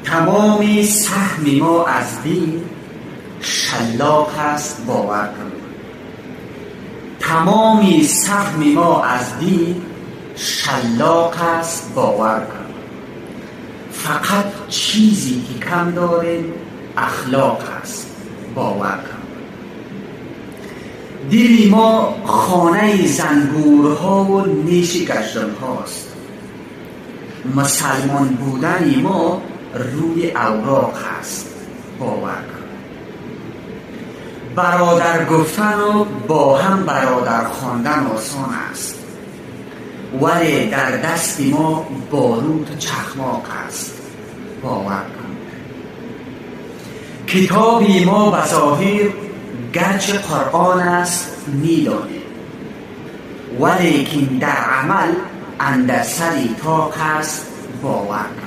تمام سهم ما از دین شلاق است، باور کن. تمامی سهم ما از دین شلاق است، باور کن. فقط چیزی که کم داریم اخلاق است، باور کن. دل ما خانه زنبورها و نیش گشتن هاست. مسلمان بودن ما روی اوراق هست، باور کن. برادر گفتن و با هم برادر خواندن آسان است، ولی در دست ما باروت و چخماق است، باور کن. کتابی ما به ظاهر گرچه قرآن است می‌دانیم، ولیکن در عمل اندر سری طاق است، باور کن.